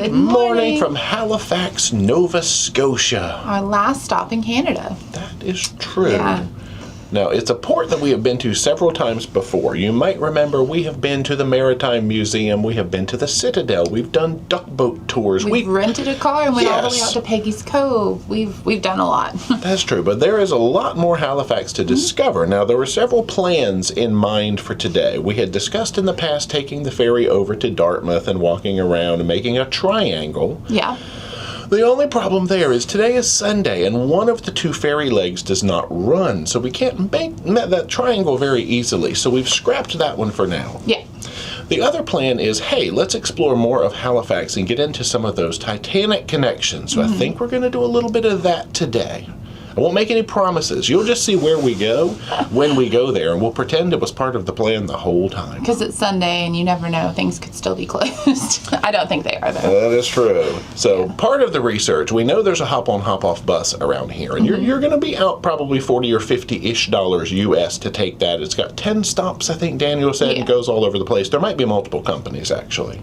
Good morning from Halifax, Nova Scotia. Our last stop in Canada. That is true. Yeah. Now, it's a port that we have been to several times before. You might remember we have been to the Maritime Museum. We have been to the Citadel. We've done duck boat tours. We've rented a car and went all the way Yes. out to Peggy's Cove. We've done a lot. That's true, but there is a lot more Halifax to discover. Now, there were several plans in mind for today. We had discussed in the past taking the ferry over to Dartmouth and walking around and making a triangle. Yeah. The only problem there is today is Sunday, and one of the two ferry legs does not run, so we can't make that triangle very easily, so we've scrapped that one for now. Yeah. The other plan is, hey, let's explore more of Halifax and get into some of those Titanic connections, so I think we're going to do a little bit of that today. I won't make any promises. You'll just see where we go when we go there, and we'll pretend it was part of the plan the whole time. Because it's Sunday and you never know. Things could still be closed. I don't think they are, though. That is true. So part of the research, we know there's a hop-on, hop-off bus around here, and you're going to be out probably $40 or $50-ish US to take that. It's got 10 stops, I think Daniel said, and goes all over the place. There might be multiple companies, actually.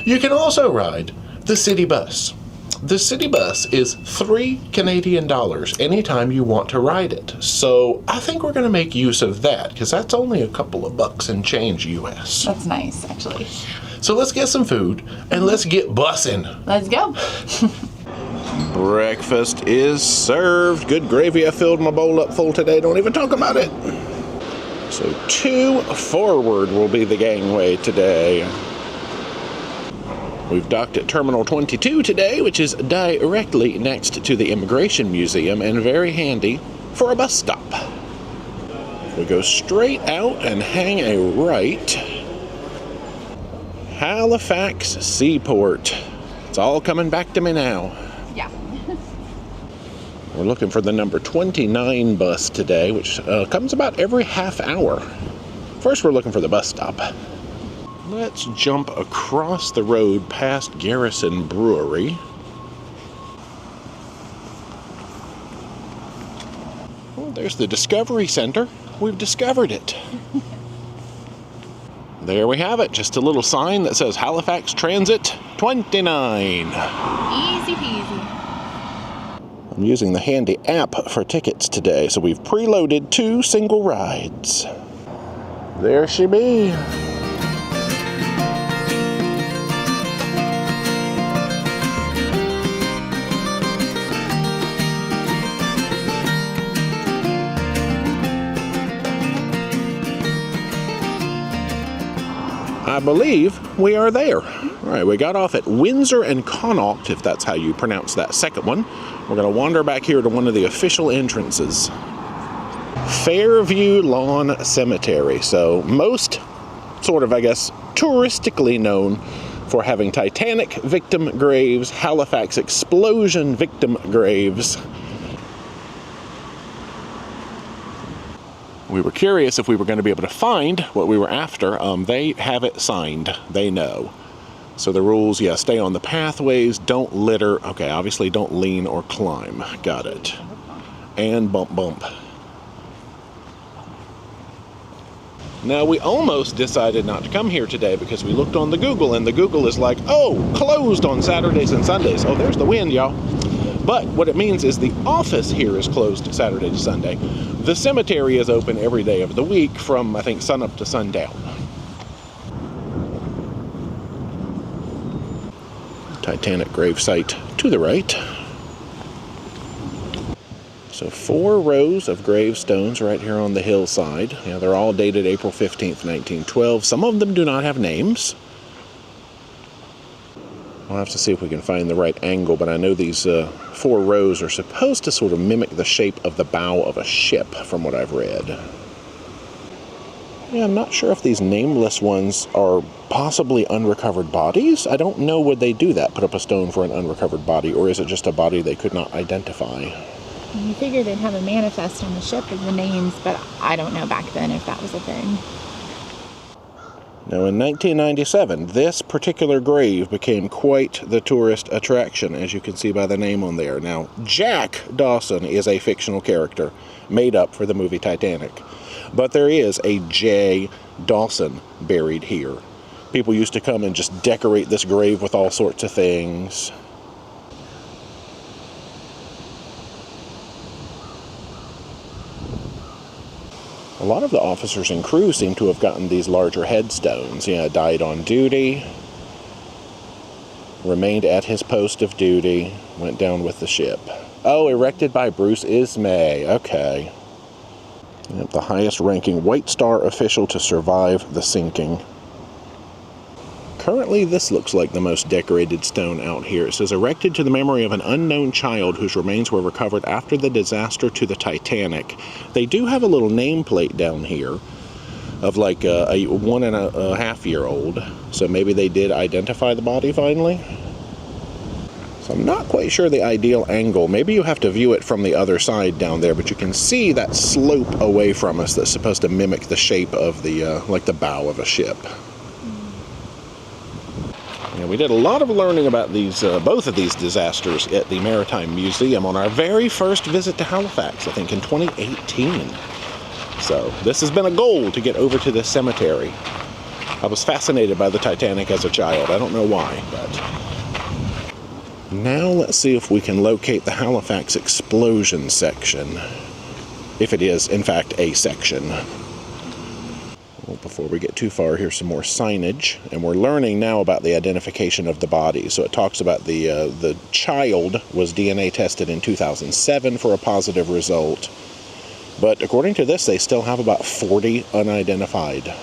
You can also ride the city bus. The city bus is $3 Canadian anytime you want to ride it. So I think we're going to make use of that because that's only a couple of bucks and change US. That's nice, actually. So let's get some food and let's get bussing. Let's go. Breakfast is served. Good gravy. I filled my bowl up full today. Don't even talk about it. So 2 forward will be the gangway today. We've docked at Terminal 22 today, which is directly next to the Immigration Museum and very handy for a bus stop. We go straight out and hang a right. Halifax Seaport. It's all coming back to me now. Yeah. We're looking for the number 29 bus today, which comes about every half hour. First, we're looking for the bus stop. Let's jump across the road past Garrison Brewery. Oh, there's the Discovery Center. We've discovered it. There we have it. Just a little sign that says Halifax Transit 29. Easy peasy. I'm using the handy app for tickets today, so we've preloaded 2 single rides. There she be. I believe we are there. All right, we got off at Windsor and Connaught, if that's how you pronounce that second one. We're going to wander back here to one of the official entrances. Fairview Lawn Cemetery. So most sort of, I guess, touristically known for having Titanic victim graves, Halifax explosion victim graves. We were curious if we were going to be able to find what we were after. They have it signed. They know. So the rules, yeah, stay on the pathways, don't litter. Okay, obviously don't lean or climb. Got it. And bump, bump. Now, we almost decided not to come here today because we looked on the Google, and the Google is like, oh, closed on Saturdays and Sundays. Oh, there's the wind, y'all. But what it means is the office here is closed Saturday to Sunday. The cemetery is open every day of the week from, I think, sunup to sundown. Titanic gravesite to the right. So 4 rows of gravestones right here on the hillside. Yeah, they're all dated April 15th, 1912. Some of them do not have names. We'll have to see if we can find the right angle, but I know these 4 rows are supposed to sort of mimic the shape of the bow of a ship, from what I've read. Yeah, I'm not sure if these nameless ones are possibly unrecovered bodies. I don't know, would they do that, put up a stone for an unrecovered body, or is it just a body they could not identify? You figure they'd have a manifest on the ship of the names, but I don't know back then if that was a thing. Now, in 1997, this particular grave became quite the tourist attraction, as you can see by the name on there. Now, Jack Dawson is a fictional character made up for the movie Titanic. But there is a J. Dawson buried here. People used to come and just decorate this grave with all sorts of things. A lot of the officers and crew seem to have gotten these larger headstones. Yeah, died on duty, remained at his post of duty, went down with the ship. Oh, erected by Bruce Ismay. Okay. Yep, the highest ranking White Star official to survive the sinking. Currently, this looks like the most decorated stone out here. It says, erected to the memory of an unknown child whose remains were recovered after the disaster to the Titanic. They do have a little nameplate down here of like a 1.5-year-old. So maybe they did identify the body finally. So I'm not quite sure the ideal angle. Maybe you have to view it from the other side down there, but you can see that slope away from us that's supposed to mimic the shape of the, like the bow of a ship. Yeah, we did a lot of learning about these, both of these disasters at the Maritime Museum on our very first visit to Halifax, I think in 2018. So this has been a goal to get over to this cemetery. I was fascinated by the Titanic as a child. I don't know why, but now let's see if we can locate the Halifax explosion section, if it is in fact a section. Well, before we get too far, here's some more signage, and we're learning now about the identification of the body. So it talks about the child was DNA tested in 2007 for a positive result, but according to this, they still have about 40 unidentified.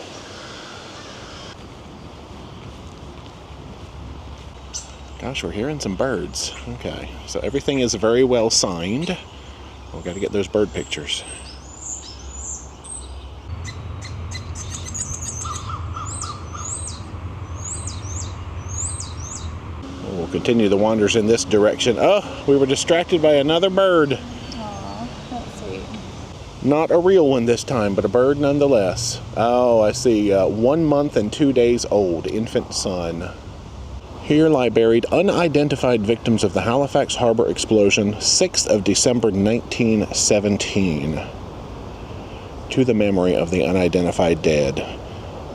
Gosh, we're hearing some birds. Okay, so everything is very well signed. We've got to get those bird pictures. We'll continue the wanders in this direction. Oh, we were distracted by another bird. Aw, that's sweet. Not a real one this time, but a bird nonetheless. Oh, I see. 1 month and 2 days old, infant son. Here lie buried unidentified victims of the Halifax Harbor explosion, 6th of December 1917. To the memory of the unidentified dead.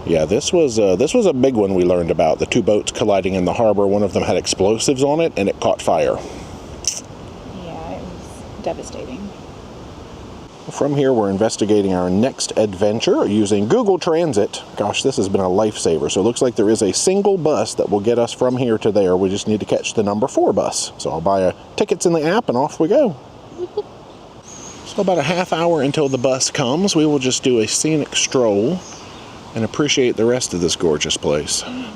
Yeah, this was a big one we learned about. The two boats colliding in the harbor. One of them had explosives on it, and it caught fire. Yeah, it was devastating. From here, we're investigating our next adventure using Google Transit. Gosh, this has been a lifesaver. So it looks like there is a single bus that will get us from here to there. We just need to catch the number 4 bus. So I'll buy tickets in the app, and off we go. So about a half hour until the bus comes, we will just do a scenic stroll and appreciate the rest of this gorgeous place. You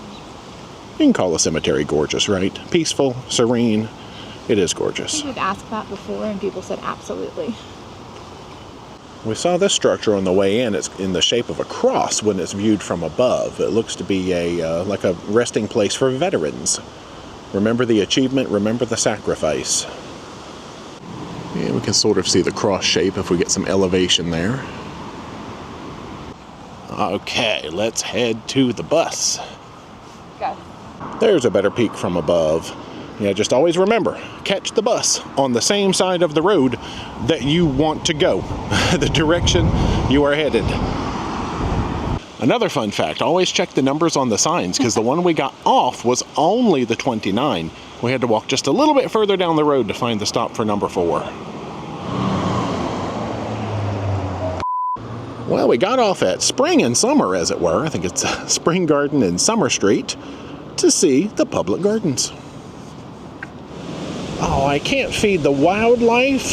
can call a cemetery gorgeous, right? Peaceful, serene. It is gorgeous. We've asked that before, and people said absolutely. We saw this structure on the way in. It's in the shape of a cross when it's viewed from above. It looks to be like a resting place for veterans. Remember the achievement, remember the sacrifice. Yeah, we can sort of see the cross shape if we get some elevation there. Okay, let's head to the bus. Go. There's a better peek from above. Yeah, just always remember, catch the bus on the same side of the road that you want to go, the direction you are headed. Another fun fact, always check the numbers on the signs, because the one we got off was only the 29. We had to walk just a little bit further down the road to find the stop for number 4. Well, we got off at Spring and Summer, as it were. I think it's Spring Garden and Summer Street to see the public gardens. Oh, I can't feed the wildlife.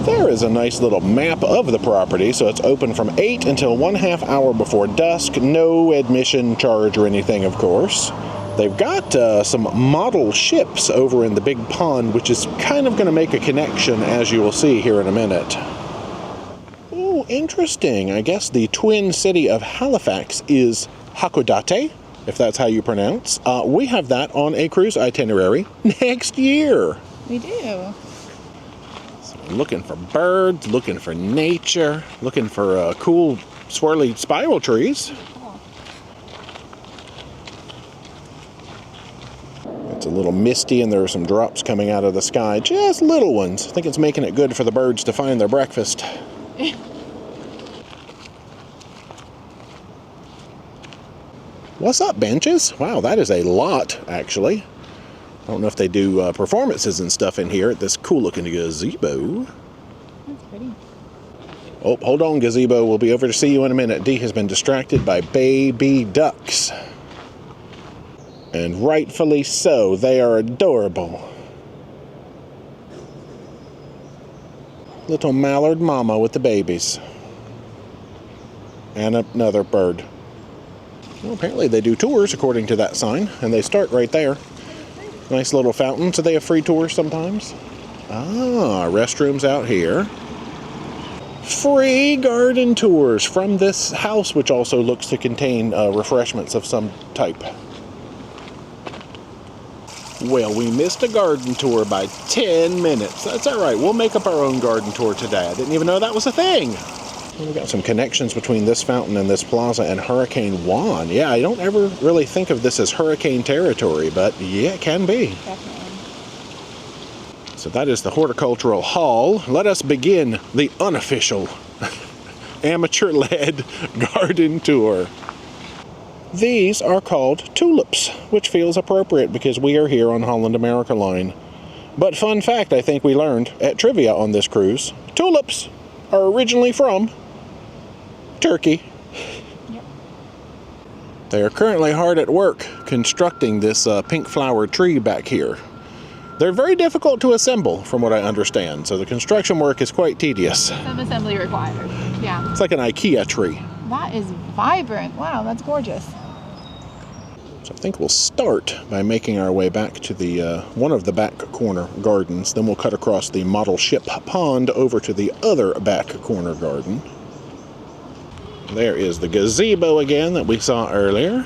There is a nice little map of the property. So it's open from 8 until 1/2 hour before dusk. No admission charge or anything, of course. They've got some model ships over in the big pond, which is kind of going to make a connection, as you will see here in a minute. Oh, interesting. I guess the twin city of Halifax is Hakodate, if that's how you pronounce. We have that on a cruise itinerary next year. We do. So looking for birds, looking for nature, looking for cool swirly spiral trees. It's a little misty and there are some drops coming out of the sky, just little ones. I think it's making it good for the birds to find their breakfast. What's up, benches? Wow, that is a lot, actually. I don't know if they do performances and stuff in here at this cool-looking gazebo. That's pretty. Oh, hold on, gazebo. We'll be over to see you in a minute. Dee has been distracted by baby ducks. And rightfully so. They are adorable. Little mallard mama with the babies. And another bird. Well, apparently they do tours according to that sign, and they start right there. Nice little fountain. So they have free tours sometimes. Ah, restrooms out here. Free garden tours from this house, which also looks to contain refreshments of some type. Well, we missed a garden tour by 10 minutes. That's all right. We'll make up our own garden tour today. I didn't even know that was a thing. We've got some connections between this fountain and this plaza and Hurricane Juan. Yeah, I don't ever really think of this as hurricane territory, but yeah, it can be. Definitely. So that is the Horticultural Hall. Let us begin the unofficial, amateur-led garden tour. These are called tulips, which feels appropriate because we are here on Holland America Line. But fun fact I think we learned at trivia on this cruise, tulips are originally from Turkey. Yep. They are currently hard at work constructing this pink flowered tree back here. They're very difficult to assemble, from what I understand, so the construction work is quite tedious. Some assembly required. Yeah. It's like an IKEA tree. That is vibrant. Wow, that's gorgeous. So I think we'll start by making our way back to the one of the back corner gardens. Then we'll cut across the model ship pond over to the other back corner garden. There is the gazebo again that we saw earlier.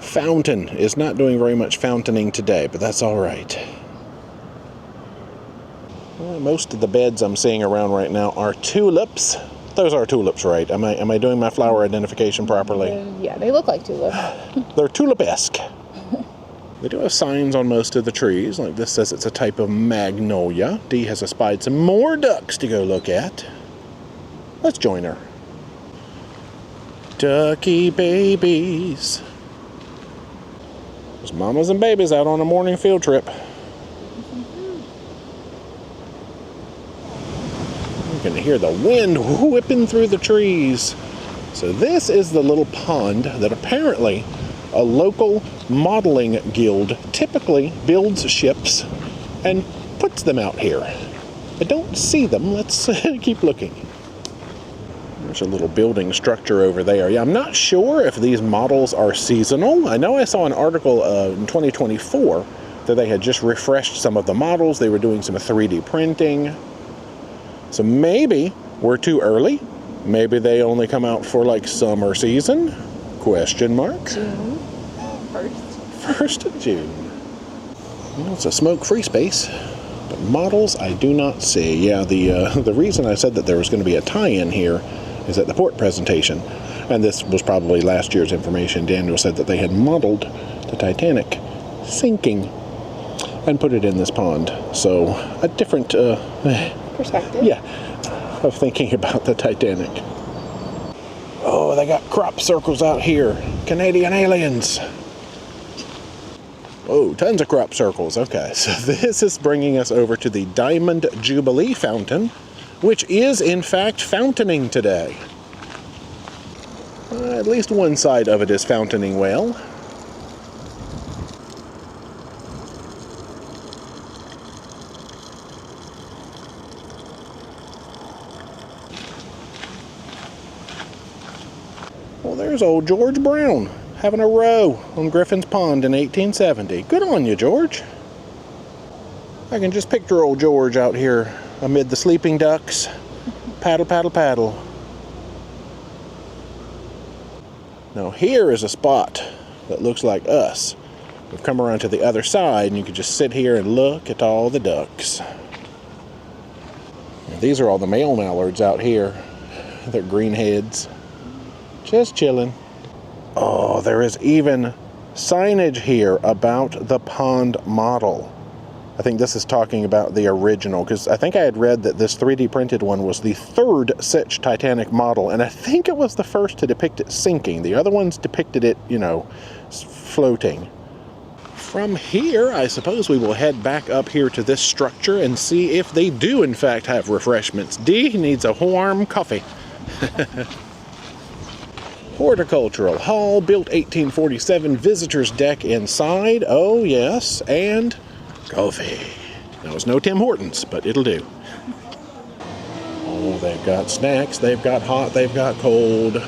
Fountain is not doing very much fountaining today, but that's all right. Well, most of the beds I'm seeing around right now are tulips. Those are tulips, right? Am I doing my flower identification properly? Yeah, they look like tulips. They're tulip-esque. They do have signs on most of the trees. Like this says it's a type of magnolia. Dee has espied some more ducks to go look at. Let's join her. Ducky babies. There's mamas and babies out on a morning field trip. You can hear the wind whipping through the trees. So this is the little pond that apparently a local modeling guild typically builds ships and puts them out here. I don't see them. Let's keep looking. There's a little building structure over there. Yeah, I'm not sure if these models are seasonal. I know I saw an article in 2024 that they had just refreshed some of the models. They were doing some 3D printing. So maybe we're too early. Maybe they only come out for like summer season? Question mark. June 1st. 1st of June. Well, it's a smoke-free space. But models I do not see. Yeah, the reason I said that there was going to be a tie-in here is at the port presentation, and this was probably last year's information. Daniel said that they had modeled the Titanic sinking and put it in this pond. So a different Perspective. yeah, of thinking about the Titanic. Oh, they got crop circles out here. Canadian aliens. Oh, tons of crop circles. Okay, so this is bringing us over to the Diamond Jubilee Fountain, which is, in fact, fountaining today. At least one side of it is fountaining well. Well, there's old George Brown having a row on Griffin's Pond in 1870. Good on you, George. I can just picture old George out here amid the sleeping ducks. Paddle, paddle, paddle. Now here is a spot that looks like us. We've come around to the other side and you can just sit here and look at all the ducks. And these are all the male mallards out here. They're green heads. Just chilling. Oh, there is even signage here about the pond model. I think this is talking about the original, because I think I had read that this 3D printed one was the third such Titanic model, and I think it was the first to depict it sinking. The other ones depicted it, you know, floating. From here, I suppose we will head back up here to this structure and see if they do in fact have refreshments. Dee needs a warm coffee. Horticultural Hall, built 1847, visitors deck inside. Oh yes, and coffee. Now it's no Tim Hortons, but it'll do. Oh, they've got snacks, they've got hot, they've got cold.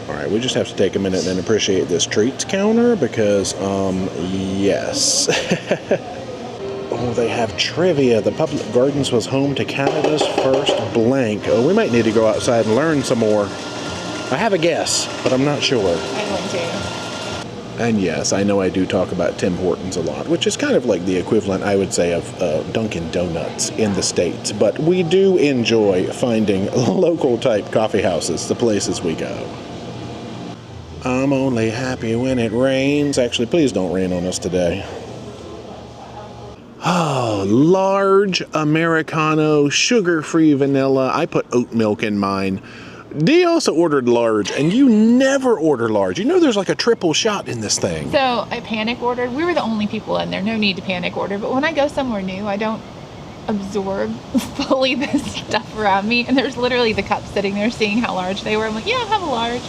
Alright, we just have to take a minute and appreciate this treats counter because, yes. Oh, they have trivia. The Public Gardens was home to Canada's first blank. Oh, we might need to go outside and learn some more. I have a guess, but I'm not sure. I want to. And yes, I know I do talk about Tim Hortons a lot, which is kind of like the equivalent, I would say, of Dunkin' Donuts in the States. But we do enjoy finding local-type coffee houses, the places we go. I'm only happy when it rains. Actually, please don't rain on us today. Oh, large Americano, sugar-free vanilla. I put oat milk in mine. Dee also ordered large, and you never order large. You know there's like a triple shot in this thing. So I panic ordered. We were the only people in there. No need to panic order. But when I go somewhere new, I don't absorb fully this stuff around me. And there's literally the cup sitting there seeing how large they were. I'm like, yeah, I'll have a large.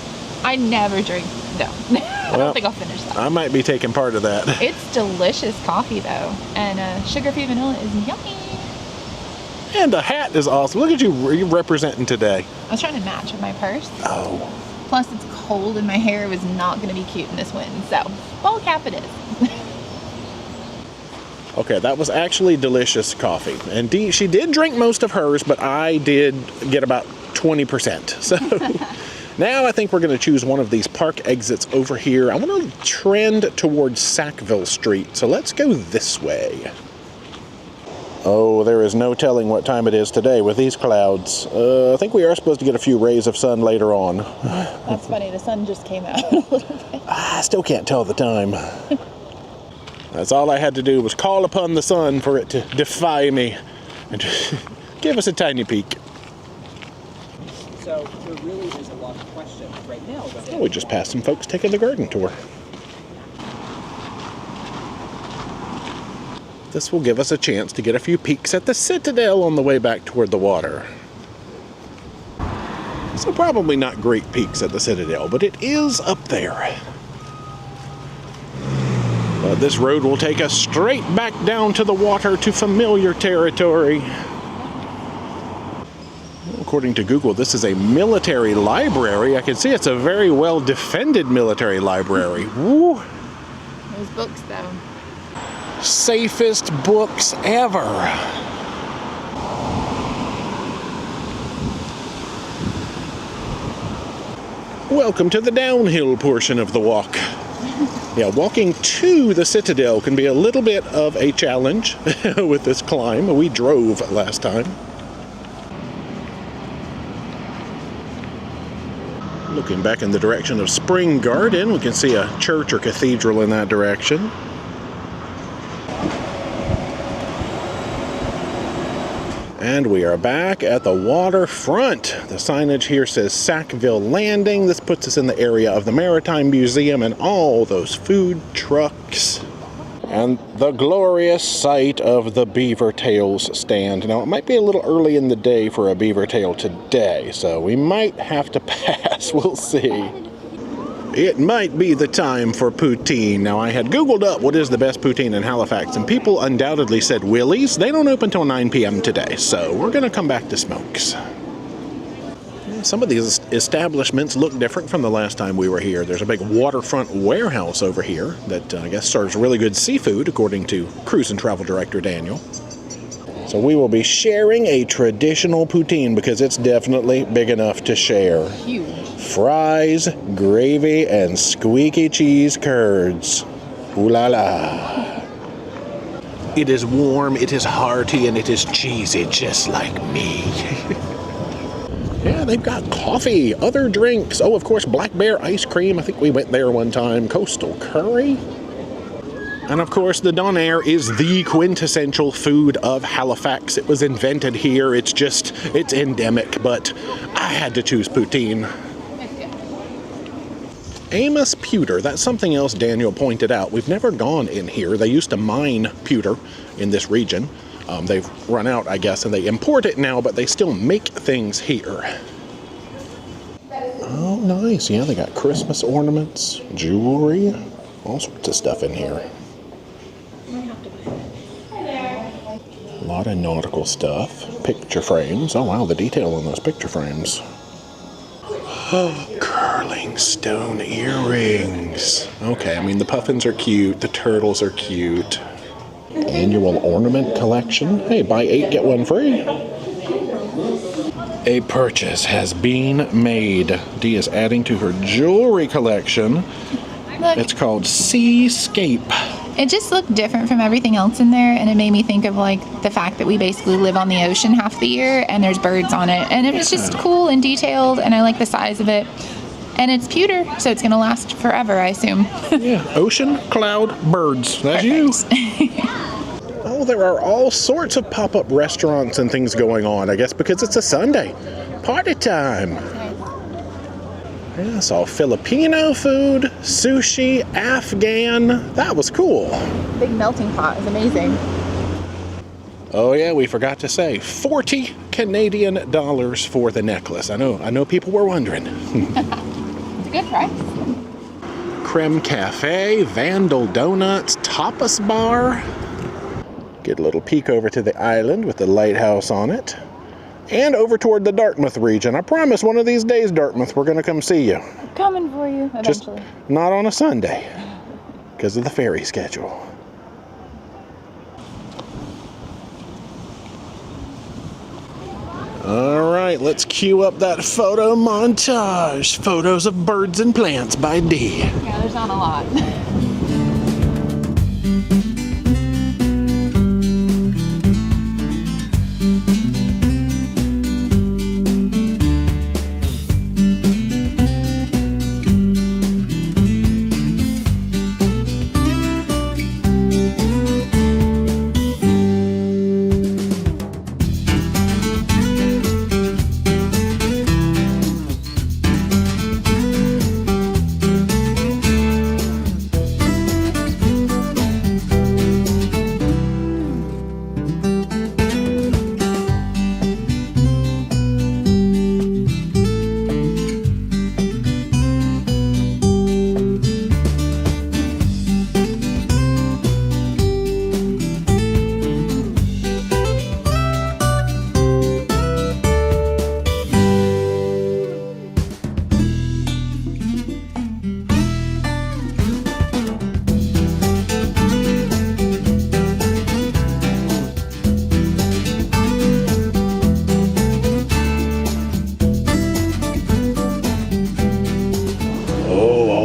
I never drink. No. I don't think I'll finish that. I might be taking part of that. It's delicious coffee, though. And sugar-free vanilla is yummy. And the hat is awesome. Look at you representing today. I was trying to match with my purse. Oh. Plus, it's cold and my hair was not going to be cute in this wind. So, ball cap it is. Okay, that was actually delicious coffee. And Dee, she did drink most of hers, but I did get about 20%. So now I think we're going to choose one of these park exits over here. I want to trend towards Sackville Street. So let's go this way. Oh, there is no telling what time it is today with these clouds. I think we are supposed to get a few rays of sun later on. That's funny. The sun just came out a little bit. I still can't tell the time. That's all I had to do was call upon the sun for it to defy me and give us a tiny peek. So there really is a lot of questions right now. Oh, we just passed some folks taking the garden tour. This will give us a chance to get a few peeks at the Citadel on the way back toward the water. So probably not great peeks at the Citadel, but it is up there. But this road will take us straight back down to the water to familiar territory. According to Google, this is a military library. I can see it's a very well defended military library. Woo! Those books, though. Safest books ever. Welcome to the downhill portion of the walk. Yeah, walking to the Citadel can be a little bit of a challenge with this climb. We drove last time. Looking back in the direction of Spring Garden, we can see a church or cathedral in that direction. And we are back at the waterfront. The signage here says Sackville Landing. This puts us in the area of the Maritime Museum and all those food trucks. And the glorious sight of the beaver tails stand. Now, it might be a little early in the day for a beaver tail today, so we might have to pass. We'll see. It might be the time for poutine. Now, I had Googled up what is the best poutine in Halifax, and people undoubtedly said Willie's. They don't open until 9 p.m. today, so we're going to come back to Smokes. Some of these establishments look different from the last time we were here. There's a big waterfront warehouse over here that I guess serves really good seafood, according to Cruise and Travel Director Daniel. So we will be sharing a traditional poutine because it's definitely big enough to share. Huge. Fries, gravy, and squeaky cheese curds. Ooh la la. It is warm, it is hearty, and it is cheesy just like me. Yeah, they've got coffee, other drinks. Oh, of course, Black Bear ice cream. I think we went there one time. Coastal curry. And of course, the donair is the quintessential food of Halifax. It was invented here. It's endemic, but I had to choose poutine. Amos pewter, that's something else Daniel pointed out. We've never gone in here. They used to mine pewter in this region. They've run out, I guess, and they import it now, but they still make things here. Oh, nice. Yeah, they got Christmas ornaments, jewelry, all sorts of stuff in here. A lot of nautical stuff. Picture frames. Oh, wow, the detail on those picture frames. Curling stone earrings. Okay, I mean, the puffins are cute. The turtles are cute. Annual ornament collection. Hey, buy 8, get 1 free. A purchase has been made. Dee is adding to her jewelry collection. Look, It's called Seascape. it just looked different from everything else in there, and it made me think of like the fact that we basically live on the ocean half the year, and there's birds on it, and it was just cool and detailed, and I like the size of it. And it's pewter, so it's gonna last forever, I assume. Yeah, ocean, cloud, birds. That's you. Oh, there are all sorts of pop-up restaurants and things going on, I guess because it's a Sunday. Party time. Yeah, I saw Filipino food, sushi, Afghan. That was cool. Big melting pot is amazing. Oh yeah, we forgot to say, 40 Canadian dollars for the necklace. I know people were wondering. It's a good price. Creme Cafe, Vandal Donuts, Tapas Bar. Get a little peek over to the island with the lighthouse on it. And over toward the Dartmouth region. I promise one of these days, Dartmouth, we're going to come see you. Coming for you eventually. Just not on a Sunday because of the ferry schedule. All right, let's cue up that photo montage. Photos of birds and plants by Dee. Yeah, there's not a lot.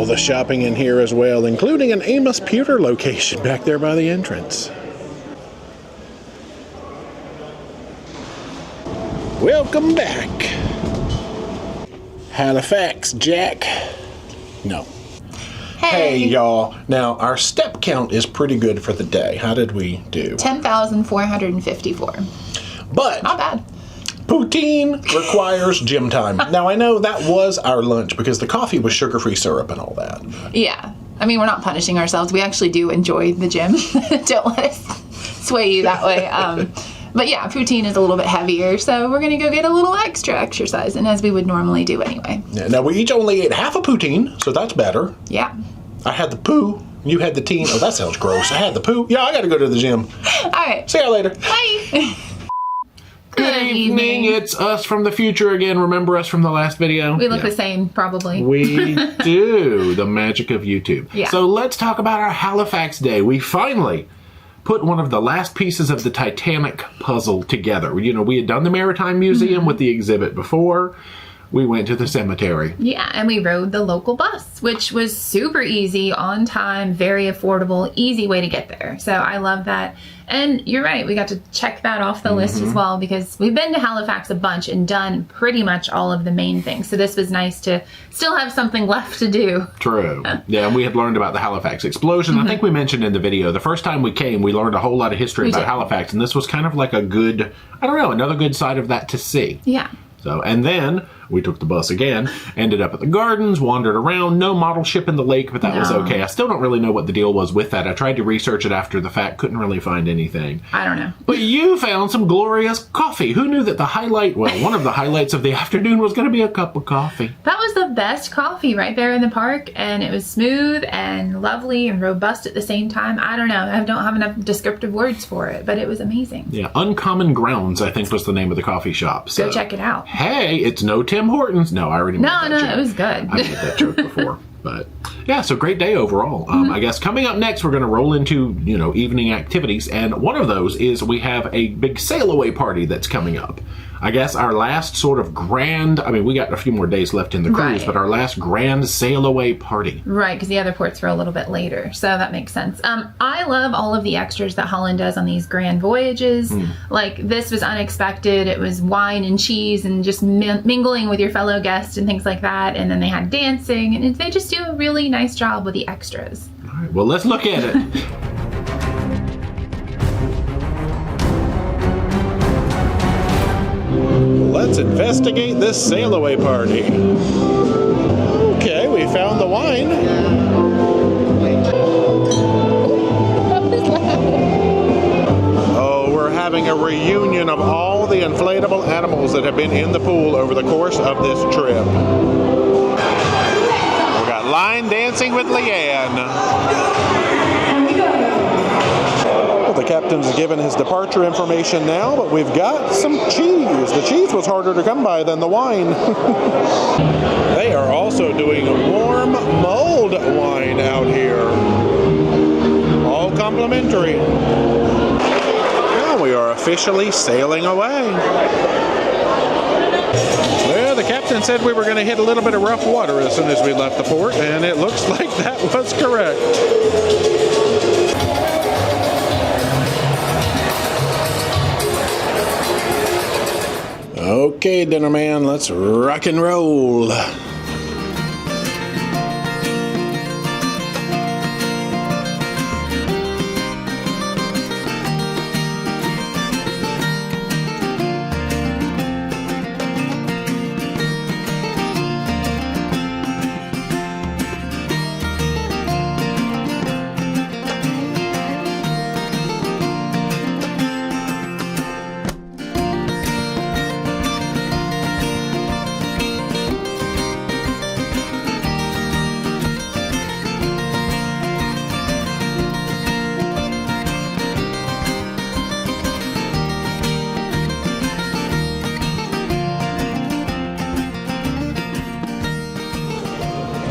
The shopping in here as well, including an Amos Pewter location back there by the entrance. Welcome back. Halifax, Jack. No. Hey, y'all. Now, our step count is pretty good for the day. How did we do? 10,454. But Not bad. poutine requires gym time. Now, I know that was our lunch because the coffee was sugar-free syrup and all that. Yeah. I mean, we're not punishing ourselves. We actually do enjoy the gym. Don't let us sway you that way. But yeah, poutine is a little bit heavier, so we're going to go get a little extra exercise, and as we would normally do anyway. Yeah, now, we each only ate half a poutine, so that's better. Yeah. I had the poo. You had the teen. Oh, that sounds gross. I had the poo. Yeah, I got to go to the gym. All right. See you later. Bye. Good evening. It's us from the future again. Remember us from the last video? We look the same, probably. We do. The magic of YouTube. Yeah. So let's talk about our Halifax day. We finally put one of the last pieces of the Titanic puzzle together. You know, we had done the Maritime Museum with the exhibit before. we went to the cemetery. Yeah, and we rode the local bus, which was super easy, on time, very affordable, easy way to get there. So I love that. And you're right, we got to check that off the list as well, because we've been to Halifax a bunch and done pretty much all of the main things. So this was nice to still have something left to do. True. Yeah, and we had learned about the Halifax explosion. I think we mentioned in the video, the first time we came, we learned a whole lot of history about Halifax, and this was kind of like a good, I don't know, another good side of that to see. Yeah. So, and then we took the bus again, ended up at the gardens, wandered around, no model ship in the lake, but that was okay. I still don't really know what the deal was with that. I tried to research it after the fact, couldn't really find anything. I don't know. But you found some glorious coffee. Who knew that the highlight, well, one of the highlights of the afternoon was going to be a cup of coffee? That was the best coffee right there in the park, and it was smooth and lovely and robust at the same time. I don't know. I don't have enough descriptive words for it, but it was amazing. Yeah, Uncommon Grounds, I think, was the name of the coffee shop. So, go check it out. Hey, it's no Tim Hortons. No, I already made that joke. No, it was good. I made that joke before. But yeah, so great day overall. I guess coming up next, we're going to roll into, evening activities. And one of those is we have a big sailaway party that's coming up. I guess our last sort of grand, we got a few more days left in the cruise, but our last grand sail-away party. Right, because the other ports were a little bit later, so that makes sense. I love all of the extras that Holland does on these grand voyages. Like, this was unexpected. It was wine and cheese and just mingling with your fellow guests and things like that, and then they had dancing, and they just do a really nice job with the extras. All right, well, let's look at it. Let's investigate this sail-away party. Okay, we found the wine. Oh, we're having a reunion of all the inflatable animals that have been in the pool over the course of this trip. We got line dancing with Leanne. The captain's given his departure information now, but we've got some cheese. The cheese was harder to come by than the wine. They are also doing warm mulled wine out here. All complimentary. Now we are officially sailing away. Well, the captain said we were going to hit a little bit of rough water as soon as we left the port, and it looks like that was correct. Okay, dinner man, let's rock and roll.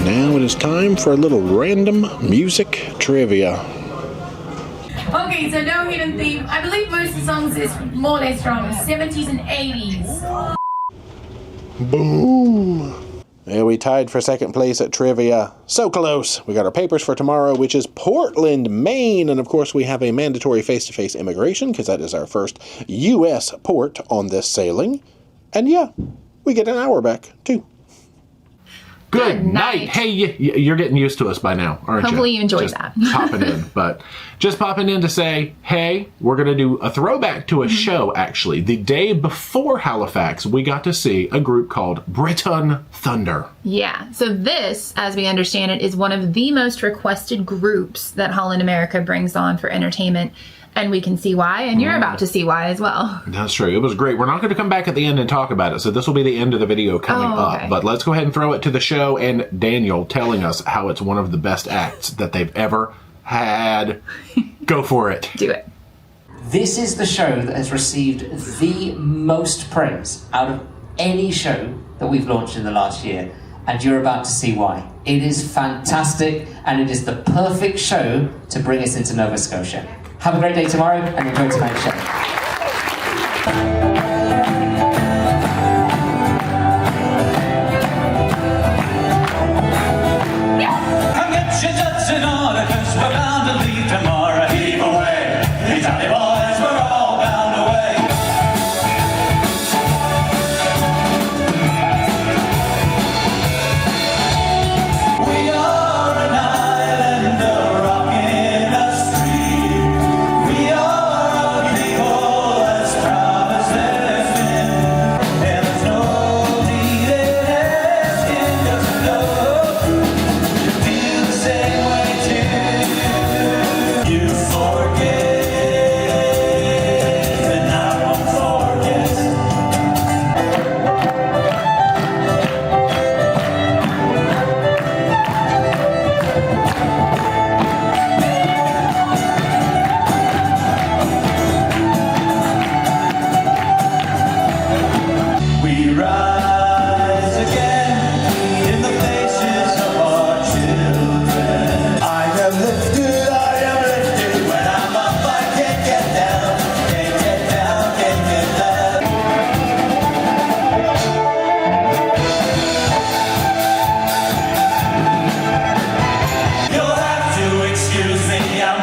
Now it is time for a little random music trivia. Okay, so no hidden theme. I believe most of the songs is more or less from 70s and 80s. Boom! Yeah, we tied for second place at trivia. So close. We got our papers for tomorrow, which is Portland, Maine. And of course, we have a mandatory face-to-face immigration because that is our first U.S. port on this sailing. And yeah, we get an hour back, too. Good night. Hey, you're getting used to us by now, aren't you? Hopefully you enjoyed just that. Popping in. But just popping in to say, hey, we're going to do a throwback to a show, actually. The day before Halifax, we got to see a group called Breton Thunder. Yeah. So this, as we understand it, is one of the most requested groups that Holland America brings on for entertainment. And we can see why, and you're about to see why as well. That's true. It was great. We're not going to come back at the end and talk about it, so this will be the end of the video coming up. But let's go ahead and throw it to the show, and Daniel telling us how it's one of the best acts that they've ever had. Go for it. Do it. This is the show that has received the most praise out of any show that we've launched in the last year, and you're about to see why. It is fantastic, and it is the perfect show to bring us into Nova Scotia. Have a great day tomorrow, and enjoy tonight's show. boys, we're bound to leave tomorrow. Heave away, these alley boys, we're all bound away. We are an island, a rock in a stream. We are a people as proud as there's been. And there's no needed asking, 'cause we know you feel the same way too. You forget, and I won't forget. We rise again in the faces of our children. I am lifted when I'm up. I can't get down, can't get down, can't get down. You'll have to excuse me, I'm